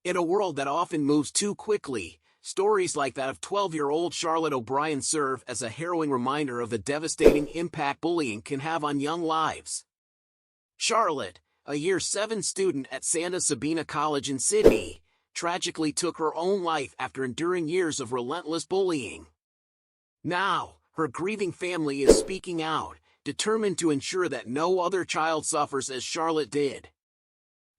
In a world that often moves too quickly, stories like that of 12-year-old Charlotte O'Brien serve as a harrowing reminder of the devastating impact bullying can have on young lives. Charlotte, a Year 7 student at Santa Sabina College in Sydney, tragically took her own life after enduring years of relentless bullying. Now, her grieving family is speaking out, determined to ensure that no other child suffers as Charlotte did.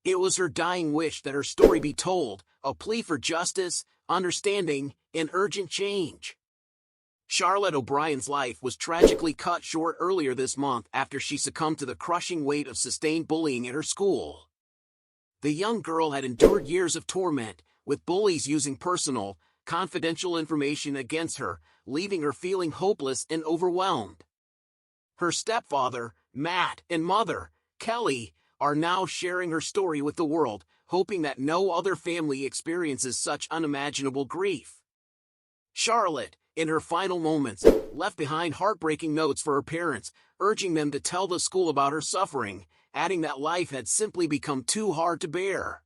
It was her dying wish that her story be told, a plea for justice, understanding, and urgent change. Charlotte O'Brien's life was tragically cut short earlier this month after she succumbed to the crushing weight of sustained bullying at her school. The young girl had endured years of torment, with bullies using personal, confidential information against her, leaving her feeling hopeless and overwhelmed. Her stepfather, Matt, and mother, Kelly, are now sharing her story with the world, hoping that no other family experiences such unimaginable grief. Charlotte, in her final moments, left behind heartbreaking notes for her parents, urging them to tell the school about her suffering, adding that life had simply become too hard to bear.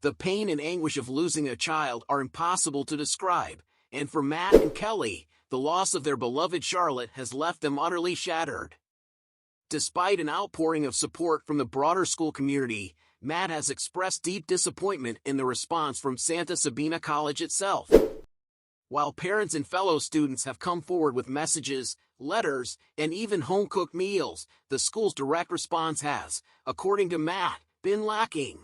The pain and anguish of losing a child are impossible to describe, and for Matt and Kelly, the loss of their beloved Charlotte has left them utterly shattered. Despite an outpouring of support from the broader school community, Matt has expressed deep disappointment in the response from Santa Sabina College itself. While parents and fellow students have come forward with messages, letters, and even home-cooked meals, the school's direct response has, according to Matt, been lacking.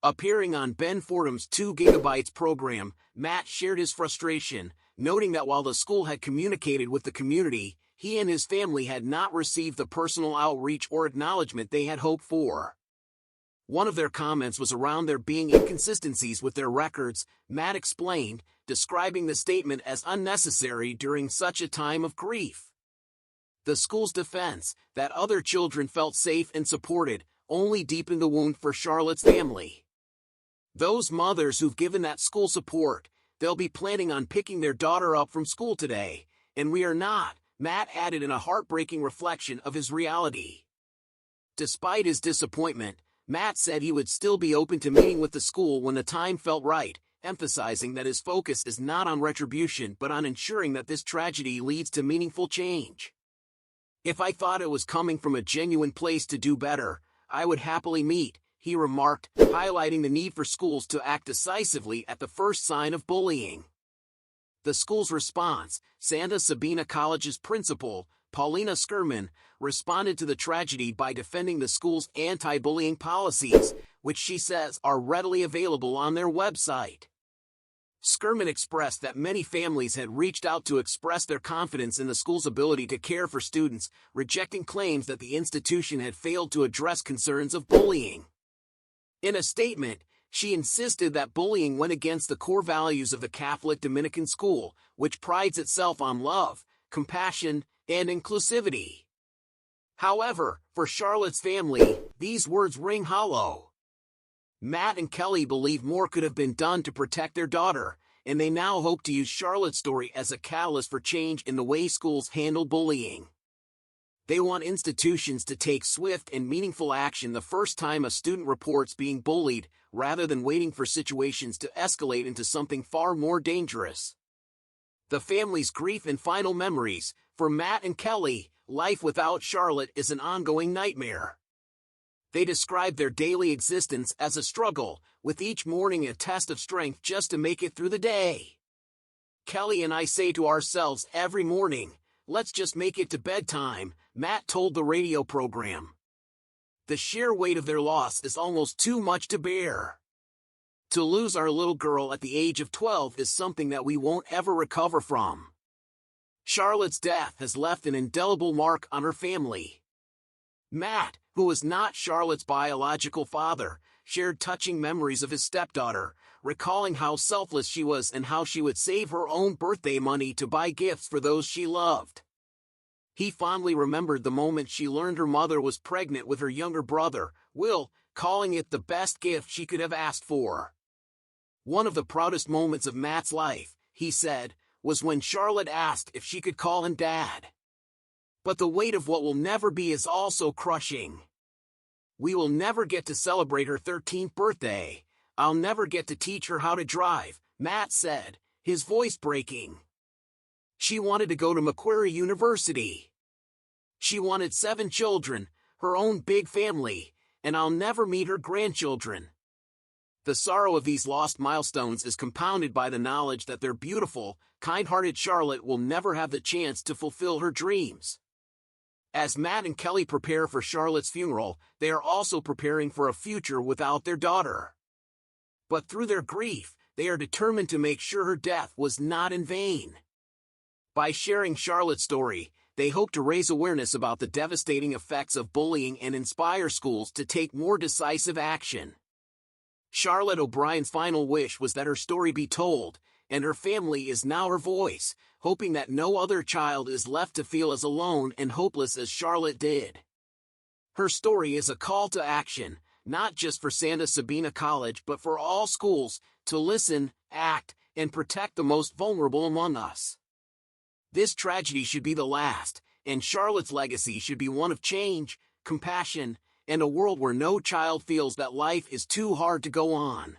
Appearing on Ben Fordham's 2 GB program, Matt shared his frustration, noting that while the school had communicated with the community, he and his family had not received the personal outreach or acknowledgement they had hoped for. One of their comments was around there being inconsistencies with their records, Matt explained, describing the statement as unnecessary during such a time of grief. The school's defense, that other children felt safe and supported, only deepened the wound for Charlotte's family. Those mothers who've given that school support, they'll be planning on picking their daughter up from school today, and we are not, Matt added in a heartbreaking reflection of his reality. Despite his disappointment, Matt said he would still be open to meeting with the school when the time felt right, emphasizing that his focus is not on retribution but on ensuring that this tragedy leads to meaningful change. If I thought it was coming from a genuine place to do better, I would happily meet, he remarked, highlighting the need for schools to act decisively at the first sign of bullying. The school's response, Santa Sabina College's principal, Paulina Skirman, responded to the tragedy by defending the school's anti-bullying policies, which she says are readily available on their website. Skirman expressed that many families had reached out to express their confidence in the school's ability to care for students, rejecting claims that the institution had failed to address concerns of bullying. In a statement, she insisted that bullying went against the core values of the Catholic Dominican school, which prides itself on love, compassion, and inclusivity. However, for Charlotte's family, these words ring hollow. Matt and Kelly believe more could have been done to protect their daughter, and they now hope to use Charlotte's story as a catalyst for change in the way schools handle bullying. They want institutions to take swift and meaningful action the first time a student reports being bullied, rather than waiting for situations to escalate into something far more dangerous. The family's grief and final memories, for Matt and Kelly, life without Charlotte is an ongoing nightmare. They describe their daily existence as a struggle, with each morning a test of strength just to make it through the day. Kelly and I say to ourselves every morning, "Let's just make it to bedtime," Matt told the radio program. The sheer weight of their loss is almost too much to bear. To lose our little girl at the age of 12 is something that we won't ever recover from. Charlotte's death has left an indelible mark on her family. Matt, who was not Charlotte's biological father, shared touching memories of his stepdaughter, recalling how selfless she was and how she would save her own birthday money to buy gifts for those she loved. He fondly remembered the moment she learned her mother was pregnant with her younger brother, Will, calling it the best gift she could have asked for. One of the proudest moments of Matt's life, he said, was when Charlotte asked if she could call him Dad. But the weight of what will never be is also crushing. We will never get to celebrate her 13th birthday, I'll never get to teach her how to drive, Matt said, his voice breaking. She wanted to go to Macquarie University. She wanted 7 children, her own big family, and I'll never meet her grandchildren. The sorrow of these lost milestones is compounded by the knowledge that their beautiful, kind-hearted Charlotte will never have the chance to fulfill her dreams. As Matt and Kelly prepare for Charlotte's funeral, they are also preparing for a future without their daughter. But through their grief, they are determined to make sure her death was not in vain. By sharing Charlotte's story, they hope to raise awareness about the devastating effects of bullying and inspire schools to take more decisive action. Charlotte O'Brien's final wish was that her story be told, and her family is now her voice, hoping that no other child is left to feel as alone and hopeless as Charlotte did. Her story is a call to action, not just for Santa Sabina College but for all schools, to listen, act, and protect the most vulnerable among us. This tragedy should be the last, and Charlotte's legacy should be one of change, compassion, and a world where no child feels that life is too hard to go on.